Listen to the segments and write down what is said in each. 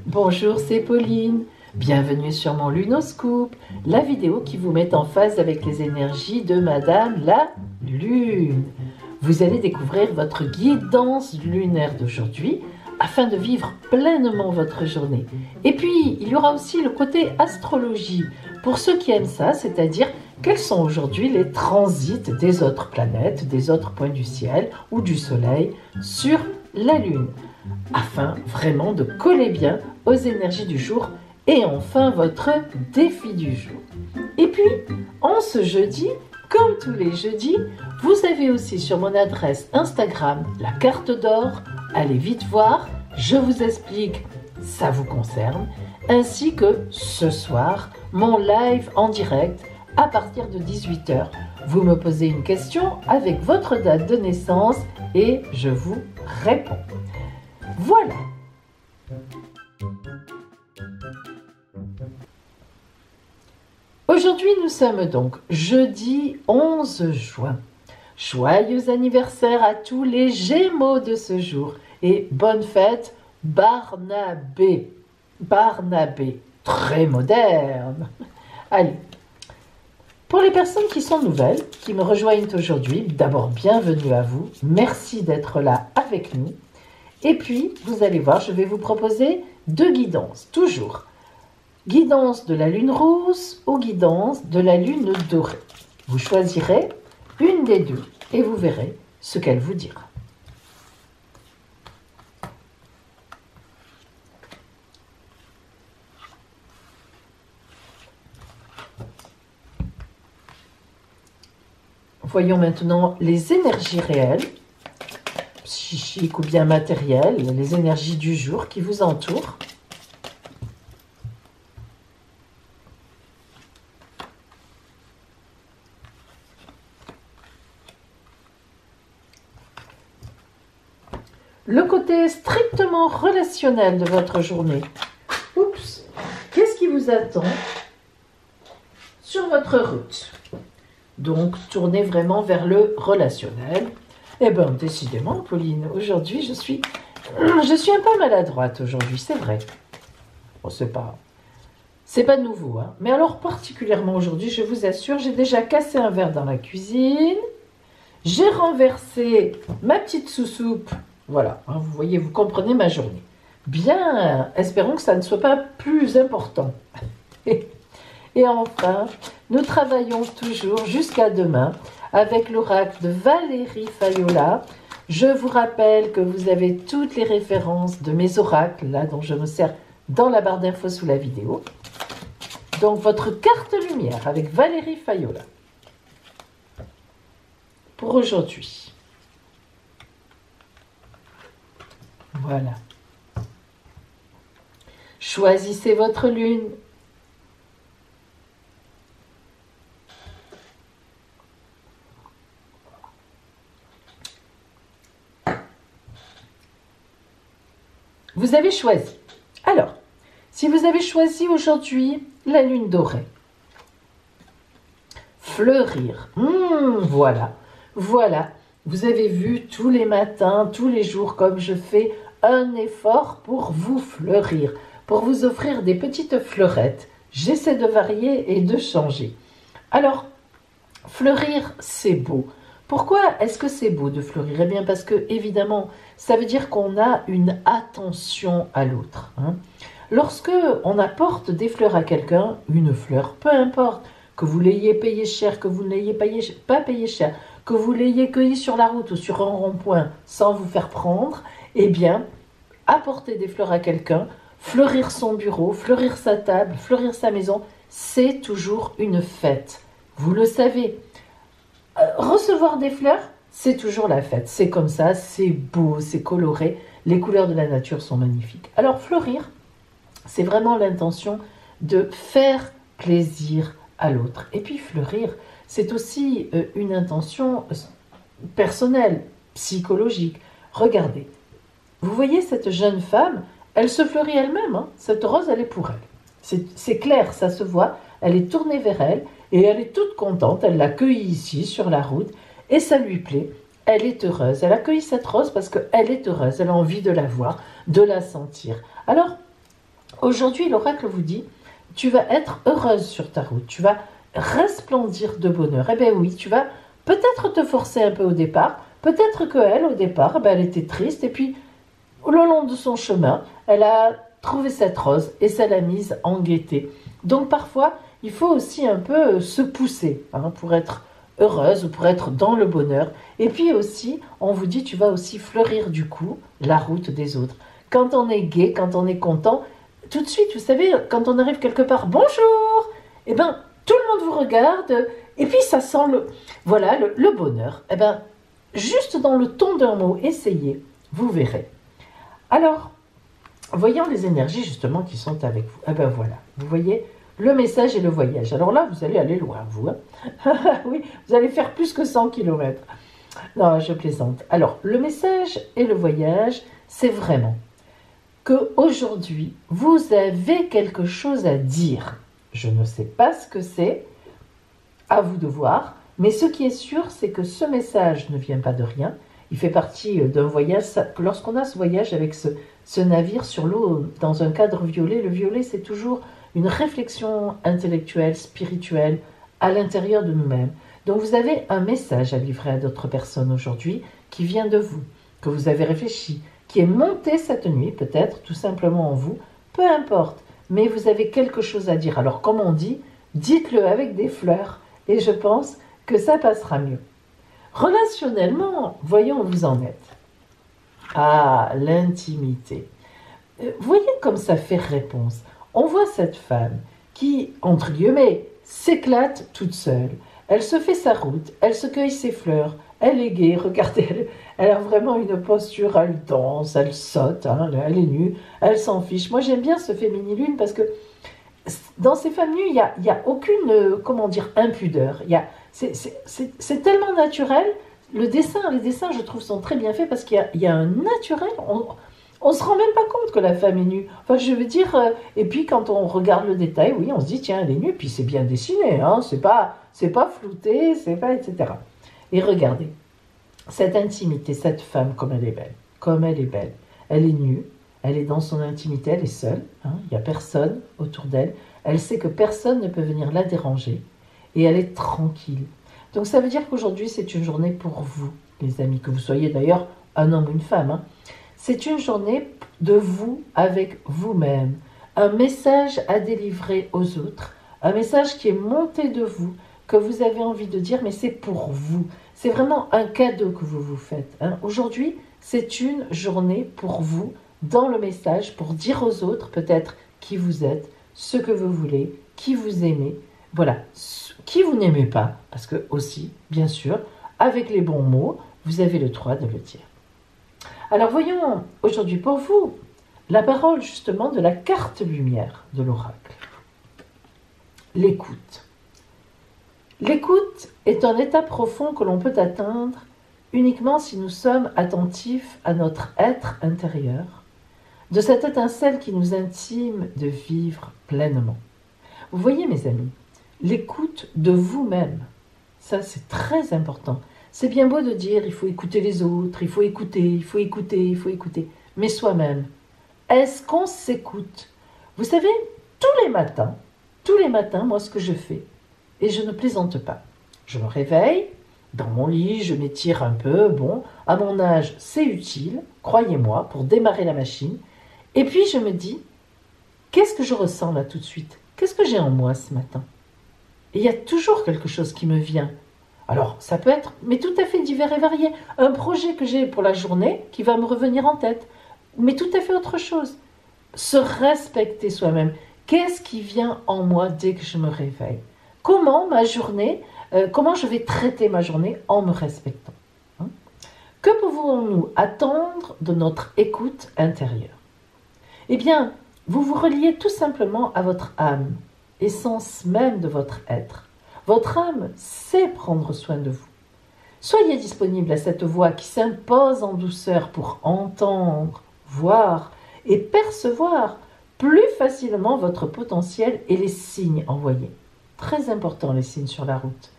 Bonjour, c'est Pauline. Bienvenue sur mon Lunoscope, la vidéo qui vous met en phase avec les énergies de Madame la Lune. Vous allez découvrir votre guidance lunaire d'aujourd'hui afin de vivre pleinement votre journée. Et puis, il y aura aussi le côté astrologie pour ceux qui aiment ça, c'est-à-dire quels sont aujourd'hui les transits des autres planètes, des autres points du ciel ou du soleil sur la Lune, afin vraiment de coller bien aux énergies du jour et enfin votre défi du jour. Et puis, en ce jeudi, comme tous les jeudis, vous avez aussi sur mon adresse Instagram la carte d'or. Allez vite voir, je vous explique, ça vous concerne, ainsi que ce soir, mon live en direct à partir de 18 h. Vous me posez une question avec votre date de naissance et je vous réponds. Voilà. Aujourd'hui, nous sommes donc jeudi 11 juin. Joyeux anniversaire à tous les Gémeaux de ce jour et bonne fête Barnabé. Barnabé, très moderne. Allez, pour les personnes qui sont nouvelles, qui me rejoignent aujourd'hui, d'abord bienvenue à vous. Merci d'être là avec nous. Et puis, vous allez voir, je vais vous proposer deux guidances, toujours. Guidance de la lune rousse ou guidance de la lune dorée. Vous choisirez une des deux et vous verrez ce qu'elle vous dira. Voyons maintenant les énergies réelles, psychiques ou bien matérielles, les énergies du jour qui vous entourent. Le côté strictement relationnel de votre journée. Oups, qu'est-ce qui vous attend sur votre route? Donc, tournez vraiment vers le relationnel. Eh bien, décidément, Pauline, aujourd'hui, je suis un peu maladroite aujourd'hui, c'est vrai. Bon, c'est pas nouveau, hein. Mais alors, particulièrement aujourd'hui, je vous assure, j'ai déjà cassé un verre dans la cuisine. J'ai renversé ma petite sous-soupe. Voilà, hein, vous voyez, vous comprenez ma journée. Bien, espérons que ça ne soit pas plus important. Et enfin, nous travaillons toujours jusqu'à demain avec l'oracle de Valérie Fayola. Je vous rappelle que vous avez toutes les références de mes oracles, là, dont je me sers dans la barre d'infos sous la vidéo. Donc, votre carte lumière avec Valérie Fayola. Pour aujourd'hui. Voilà. Choisissez votre lune. Vous avez choisi. Alors, si vous avez choisi aujourd'hui la lune dorée, fleurir, voilà, voilà, vous avez vu tous les matins, tous les jours, comme je fais un effort pour vous fleurir, pour vous offrir des petites fleurettes. J'essaie de varier et de changer. Alors, fleurir, c'est beau. Pourquoi est-ce que c'est beau de fleurir? Eh bien parce que, évidemment, ça veut dire qu'on a une attention à l'autre. Hein. Lorsque on apporte des fleurs à quelqu'un, une fleur, peu importe, que vous l'ayez payé cher, que vous ne l'ayez pas payé cher, que vous l'ayez cueilli sur la route ou sur un rond-point sans vous faire prendre, eh bien, apporter des fleurs à quelqu'un, fleurir son bureau, fleurir sa table, fleurir sa maison, c'est toujours une fête. Vous le savez. Recevoir des fleurs, c'est toujours la fête. C'est comme ça, c'est beau, c'est coloré. Les couleurs de la nature sont magnifiques. Alors, fleurir, c'est vraiment l'intention de faire plaisir à l'autre. Et puis, fleurir, c'est aussi une intention personnelle, psychologique. Regardez, vous voyez cette jeune femme, elle se fleurit elle-même. Hein. Cette rose, elle est pour elle. C'est clair, ça se voit. Elle est tournée vers elle et elle est toute contente. Elle l'accueille ici, sur la route, et ça lui plaît. elle est heureuse. Elle accueille cette rose parce qu'elle est heureuse, elle a envie de la voir, de la sentir. Alors, aujourd'hui, l'oracle vous dit, tu vas être heureuse sur ta route, tu vas resplendir de bonheur. Eh bien oui, tu vas peut-être te forcer un peu au départ, peut-être qu'elle, au départ, elle était triste, et puis, le long de son chemin, elle a trouvé cette rose et ça l'a mise en gaieté. Donc parfois, il faut aussi un peu se pousser pour être heureuse ou pour être dans le bonheur. Et puis aussi, on vous dit, tu vas aussi fleurir du coup la route des autres. Quand on est gai, quand on est content, tout de suite, vous savez, quand on arrive quelque part, bonjour, eh bien, tout le monde vous regarde, et puis ça sent le bonheur. Eh bien, juste dans le ton d'un mot, essayez, vous verrez. Alors, voyons les énergies justement qui sont avec vous. Eh bien voilà, vous voyez, le message et le voyage. Alors là, vous allez aller loin, vous. Oui, vous allez faire plus que 100 km. Non, je plaisante. Alors, le message et le voyage, c'est vraiment qu'aujourd'hui, vous avez quelque chose à dire. Je ne sais pas ce que c'est, à vous de voir, mais ce qui est sûr, c'est que ce message ne vient pas de rien. Il fait partie d'un voyage. Lorsqu'on a ce voyage avec ce navire sur l'eau dans un cadre violet, le violet, c'est toujours une réflexion intellectuelle, spirituelle, à l'intérieur de nous-mêmes. Donc vous avez un message à livrer à d'autres personnes aujourd'hui qui vient de vous, que vous avez réfléchi, qui est monté cette nuit, peut-être tout simplement en vous, peu importe, mais vous avez quelque chose à dire. Alors comme on dit, dites-le avec des fleurs, et je pense que ça passera mieux. Relationnellement, voyons où vous en êtes. Ah, l'intimité. Voyez comme ça fait réponse. On voit cette femme qui, entre guillemets, s'éclate toute seule. Elle se fait sa route, elle se cueille ses fleurs, elle est gaie, regardez, elle a vraiment une posture, elle danse, elle saute, elle est nue, elle s'en fiche. Moi j'aime bien ce féminilune parce que dans ces femmes nues, il y a aucune, comment dire, impudeur. C'est tellement naturel. Les dessins, je trouve, sont très bien faits parce qu'il y a un naturel. On se rend même pas compte que la femme est nue. Enfin, je veux dire, et puis quand on regarde le détail, oui, on se dit, tiens, elle est nue, puis c'est bien dessiné, c'est pas flouté, c'est pas, etc. Et regardez, cette intimité, cette femme, comme elle est belle, elle est nue, elle est dans son intimité, elle est seule, il n'y a personne autour d'elle, elle sait que personne ne peut venir la déranger, et elle est tranquille. Donc ça veut dire qu'aujourd'hui, c'est une journée pour vous, les amis, que vous soyez d'ailleurs un homme ou une femme, C'est une journée de vous avec vous-même, un message à délivrer aux autres, un message qui est monté de vous, que vous avez envie de dire, mais c'est pour vous. C'est vraiment un cadeau que vous vous faites. Aujourd'hui, c'est une journée pour vous, dans le message, pour dire aux autres peut-être qui vous êtes, ce que vous voulez, qui vous aimez, voilà, qui vous n'aimez pas, parce que aussi, bien sûr, avec les bons mots, vous avez le droit de le dire. Alors voyons aujourd'hui pour vous la parole justement de la carte lumière de l'oracle. L'écoute. L'écoute est un état profond que l'on peut atteindre uniquement si nous sommes attentifs à notre être intérieur, de cette étincelle qui nous intime de vivre pleinement. Vous voyez mes amis, l'écoute de vous-même, ça c'est très important. C'est bien beau de dire il faut écouter les autres, il faut écouter, mais soi-même, est-ce qu'on s'écoute? Vous savez, tous les matins, moi ce que je fais, et je ne plaisante pas, je me réveille, dans mon lit, je m'étire un peu, bon, à mon âge c'est utile, croyez-moi, pour démarrer la machine, et puis je me dis, qu'est-ce que je ressens là tout de suite? Qu'est-ce que j'ai en moi ce matin? Et il y a toujours quelque chose qui me vient. Alors, ça peut être, mais tout à fait divers et varié. Un projet que j'ai pour la journée qui va me revenir en tête. Mais tout à fait autre chose. Se respecter soi-même. Qu'est-ce qui vient en moi dès que je me réveille? Comment ma journée, comment je vais traiter ma journée en me respectant? Que pouvons-nous attendre de notre écoute intérieure? Eh bien, vous vous reliez tout simplement à votre âme, essence même de votre être. Votre âme sait prendre soin de vous. Soyez disponible à cette voix qui s'impose en douceur pour entendre, voir et percevoir plus facilement votre potentiel et les signes envoyés. Très important les signes sur la route.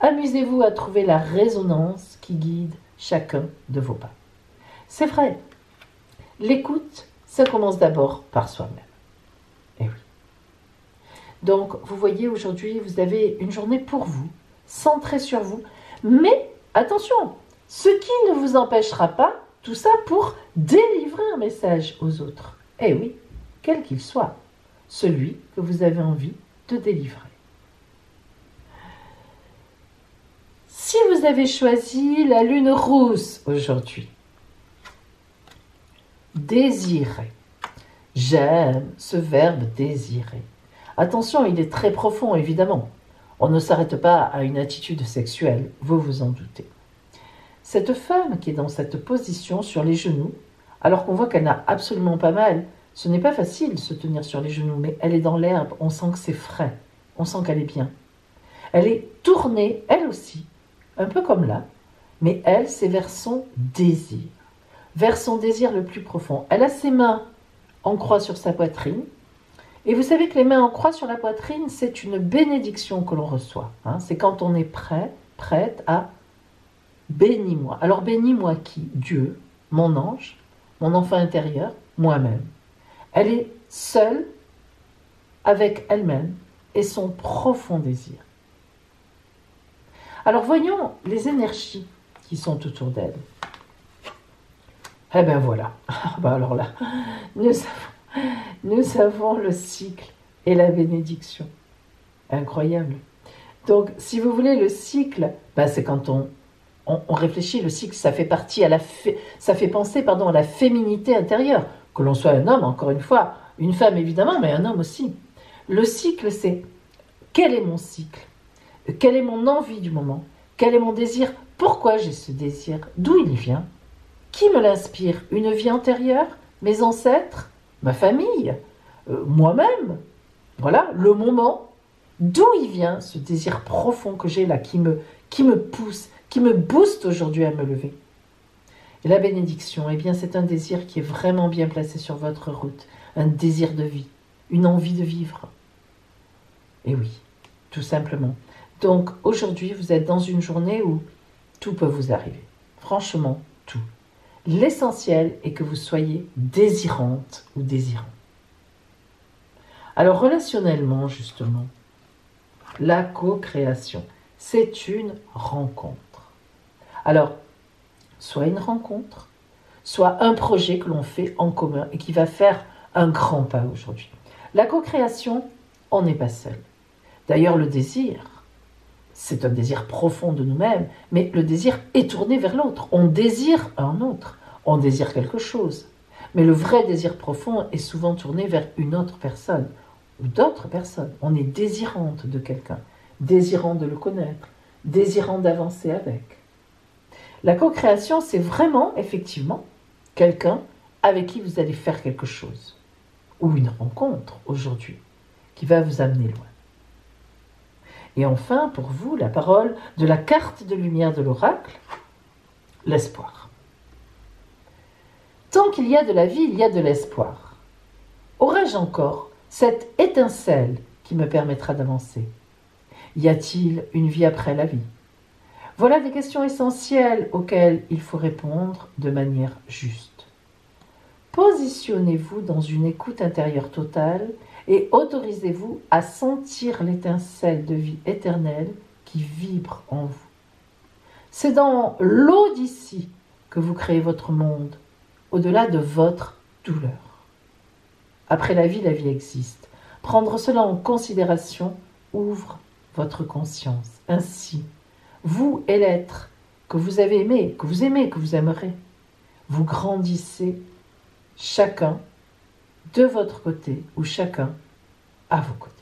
Amusez-vous à trouver la résonance qui guide chacun de vos pas. C'est vrai, l'écoute, ça commence d'abord par soi-même. Eh oui. Donc, vous voyez, aujourd'hui, vous avez une journée pour vous, centrée sur vous. Mais, attention, ce qui ne vous empêchera pas, tout ça pour délivrer un message aux autres. Eh oui, quel qu'il soit, celui que vous avez envie de délivrer. Si vous avez choisi la lune rousse aujourd'hui, désirer. J'aime ce verbe désirer. Attention, il est très profond, évidemment. On ne s'arrête pas à une attitude sexuelle, vous vous en doutez. Cette femme qui est dans cette position sur les genoux, alors qu'on voit qu'elle n'a absolument pas mal, ce n'est pas facile de se tenir sur les genoux, mais elle est dans l'herbe, on sent que c'est frais, on sent qu'elle est bien. Elle est tournée, elle aussi, un peu comme là, mais elle, c'est vers son désir le plus profond. Elle a ses mains en croix sur sa poitrine, et vous savez que les mains en croix sur la poitrine, c'est une bénédiction que l'on reçoit. C'est quand on est prête à bénis-moi. Alors bénis-moi qui? Dieu, mon ange, mon enfant intérieur, moi-même. Elle est seule avec elle-même et son profond désir. Alors voyons les énergies qui sont autour d'elle. Eh bien voilà, alors là, nous avons le cycle et la bénédiction. Incroyable. Donc si vous voulez, le cycle, c'est quand on réfléchit, le cycle, ça fait partie ça fait penser à la féminité intérieure, que l'on soit un homme, encore une fois, une femme évidemment, mais un homme aussi. Le cycle, c'est quel est mon cycle? Quelle est mon envie du moment? Quel est mon désir? Pourquoi j'ai ce désir? D'où il vient? Qui me l'inspire? Une vie antérieure? Mes ancêtres? Ma famille? Moi-même? Voilà, le moment. D'où il vient ce désir profond que j'ai là, qui me pousse, qui me booste aujourd'hui à me lever? Et la bénédiction, eh bien, c'est un désir qui est vraiment bien placé sur votre route. Un désir de vie, une envie de vivre. Et oui, tout simplement. Donc, aujourd'hui, vous êtes dans une journée où tout peut vous arriver. Franchement, tout. L'essentiel est que vous soyez désirante ou désirant. Alors, relationnellement, justement, la co-création, c'est une rencontre. Alors, soit une rencontre, soit un projet que l'on fait en commun et qui va faire un grand pas aujourd'hui. La co-création, on n'est pas seul. D'ailleurs, le désir, c'est un désir profond de nous-mêmes, mais le désir est tourné vers l'autre. On désire un autre, on désire quelque chose. Mais le vrai désir profond est souvent tourné vers une autre personne ou d'autres personnes. On est désirante de quelqu'un, désirant de le connaître, désirant d'avancer avec. La co-création, c'est vraiment, effectivement, quelqu'un avec qui vous allez faire quelque chose. Ou une rencontre, aujourd'hui, qui va vous amener loin. Et enfin, pour vous, la parole de la carte de lumière de l'oracle, l'espoir. Tant qu'il y a de la vie, il y a de l'espoir. Aurais-je encore cette étincelle qui me permettra d'avancer? Y a-t-il une vie après la vie? Voilà des questions essentielles auxquelles il faut répondre de manière juste. Positionnez-vous dans une écoute intérieure totale et autorisez-vous à sentir l'étincelle de vie éternelle qui vibre en vous. C'est dans l'eau d'ici que vous créez votre monde, au-delà de votre douleur. Après la vie existe. Prendre cela en considération ouvre votre conscience. Ainsi, vous et l'être que vous avez aimé, que vous aimez, que vous aimerez, vous grandissez chacun de votre côté ou chacun à vos côtés.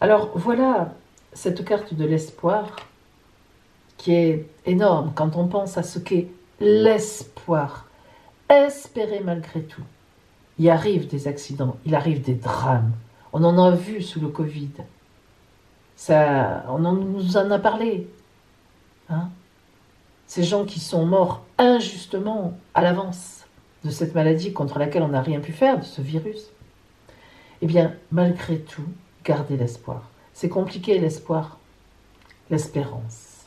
Alors voilà cette carte de l'espoir qui est énorme quand on pense à ce qu'est l'espoir. Espérer malgré tout. Il arrive des accidents, il arrive des drames. On en a vu sous le Covid. On nous en a parlé. Ces gens qui sont morts injustement à l'avance de cette maladie contre laquelle on n'a rien pu faire, de ce virus. Eh bien, malgré tout, gardez l'espoir. C'est compliqué l'espoir, l'espérance.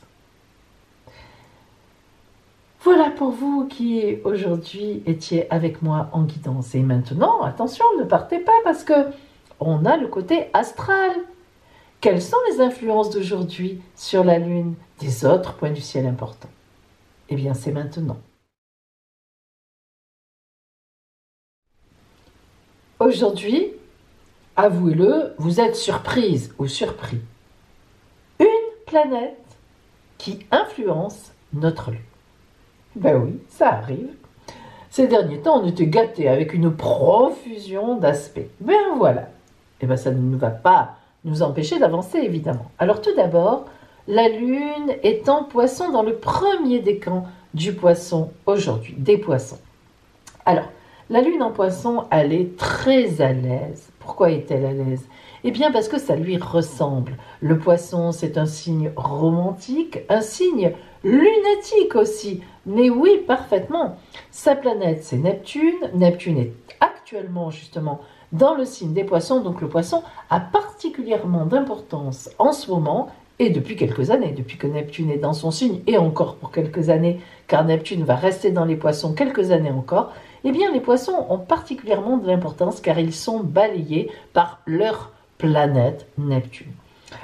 Voilà pour vous qui aujourd'hui étiez avec moi en guidance. Et maintenant, attention, ne partez pas parce que on a le côté astral. Quelles sont les influences d'aujourd'hui sur la Lune des autres points du ciel importants? Eh bien, c'est maintenant. Aujourd'hui, avouez-le, vous êtes surprise ou surpris. Une planète qui influence notre Lune. Ben oui, ça arrive. Ces derniers temps, on était gâtés avec une profusion d'aspects. Ben voilà. Et ben ça ne va pas nous empêcher d'avancer, évidemment. Alors tout d'abord, la Lune est en Poisson dans le premier décan du Poisson aujourd'hui, des Poissons. Alors, la Lune en Poisson, elle est très à l'aise. Pourquoi est-elle à l'aise? Eh bien parce que ça lui ressemble. Le Poisson, c'est un signe romantique, un signe lunatique aussi. Mais oui, parfaitement. Sa planète, c'est Neptune. Neptune est actuellement justement dans le signe des Poissons. Donc le Poisson a particulièrement d'importance en ce moment et depuis quelques années, depuis que Neptune est dans son signe et encore pour quelques années, car Neptune va rester dans les Poissons quelques années encore. Eh bien, les Poissons ont particulièrement de l'importance car ils sont balayés par leur planète Neptune.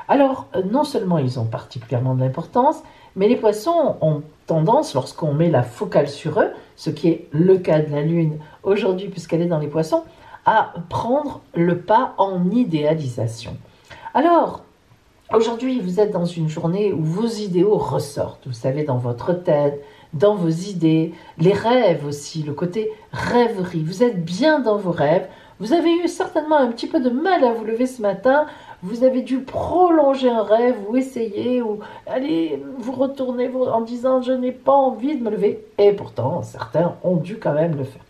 Alors, non seulement ils ont particulièrement de l'importance, mais les Poissons ont tendance, lorsqu'on met la focale sur eux, ce qui est le cas de la Lune aujourd'hui puisqu'elle est dans les Poissons, à prendre le pas en idéalisation. Alors, aujourd'hui, vous êtes dans une journée où vos idéaux ressortent, vous savez, dans votre tête, dans vos idées, les rêves aussi, le côté rêverie. Vous êtes bien dans vos rêves. Vous avez eu certainement un petit peu de mal à vous lever ce matin. Vous avez dû prolonger un rêve ou essayer ou aller vous retourner en disant je n'ai pas envie de me lever. Et pourtant, certains ont dû quand même le faire.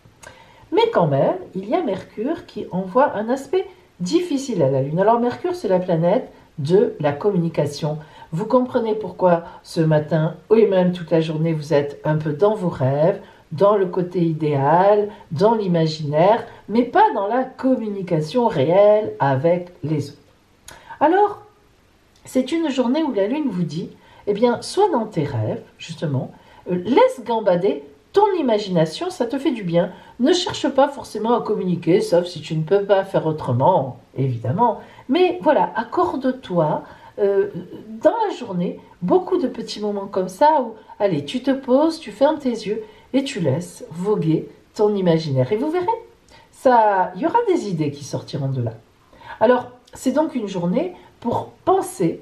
Mais quand même, il y a Mercure qui envoie un aspect difficile à la Lune. Alors Mercure, c'est la planète de la communication. Vous comprenez pourquoi ce matin, et même toute la journée, vous êtes un peu dans vos rêves, dans le côté idéal, dans l'imaginaire, mais pas dans la communication réelle avec les autres. Alors, c'est une journée où la Lune vous dit, eh bien, sois dans tes rêves, justement, laisse gambader ton imagination, ça te fait du bien. Ne cherche pas forcément à communiquer, sauf si tu ne peux pas faire autrement, évidemment. Mais voilà, accorde-toi dans la journée beaucoup de petits moments comme ça où, allez, tu te poses, tu fermes tes yeux et tu laisses voguer ton imaginaire. Et vous verrez, il y aura des idées qui sortiront de là. Alors, c'est donc une journée pour penser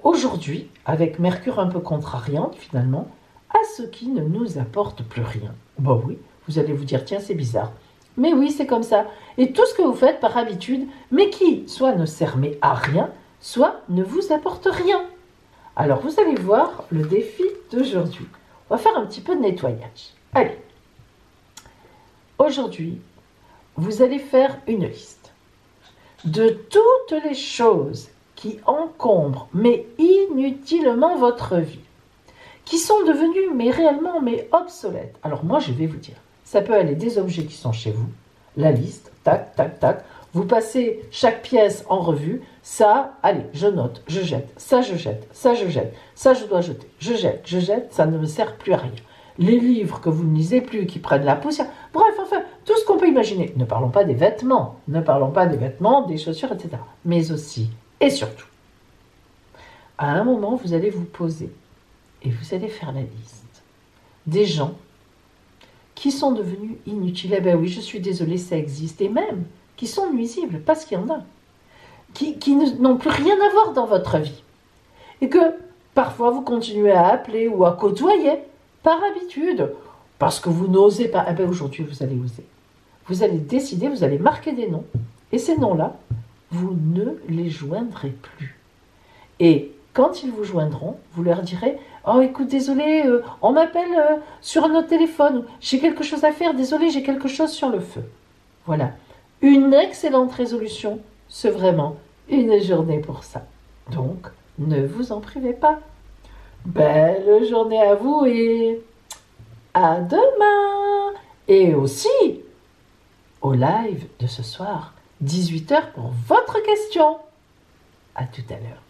aujourd'hui, avec Mercure un peu contrariante finalement, à ce qui ne nous apporte plus rien. Bon oui, vous allez vous dire, tiens, c'est bizarre. Mais oui, c'est comme ça. Et tout ce que vous faites par habitude, mais qui soit ne sert mais à rien, soit ne vous apporte rien. Alors vous allez voir le défi d'aujourd'hui. On va faire un petit peu de nettoyage. Allez. Aujourd'hui, vous allez faire une liste de toutes les choses qui encombrent, mais inutilement votre vie, qui sont devenues, mais réellement, mais obsolètes. Alors moi, je vais vous dire, ça peut aller des objets qui sont chez vous, la liste, tac, tac, tac, vous passez chaque pièce en revue, ça, allez, je note, je jette, ça je jette, ça je jette, ça je dois jeter, je jette, ça ne me sert plus à rien. Les livres que vous ne lisez plus, qui prennent la poussière, bref, enfin, tout ce qu'on peut imaginer. Ne parlons pas des vêtements, des chaussures, etc. Mais aussi, et surtout, à un moment, vous allez vous poser et vous allez faire la liste des gens qui sont devenus inutiles. Eh bien oui, je suis désolée, ça existe. Et même qui sont nuisibles, parce qu'il y en a, qui n'ont plus rien à voir dans votre vie. Et que parfois vous continuez à appeler ou à côtoyer par habitude, parce que vous n'osez pas. Eh bien aujourd'hui, vous allez oser. Vous allez décider, vous allez marquer des noms. Et ces noms-là, vous ne les joindrez plus. Et quand ils vous joindront, vous leur direz « Oh, écoute, désolé, on m'appelle sur un autre téléphone. J'ai quelque chose à faire. Désolé, j'ai quelque chose sur le feu. » Voilà. Une excellente résolution. C'est vraiment une journée pour ça. Donc, ne vous en privez pas. Belle journée à vous et à demain. Et aussi au live de ce soir, 18h pour votre question. À tout à l'heure.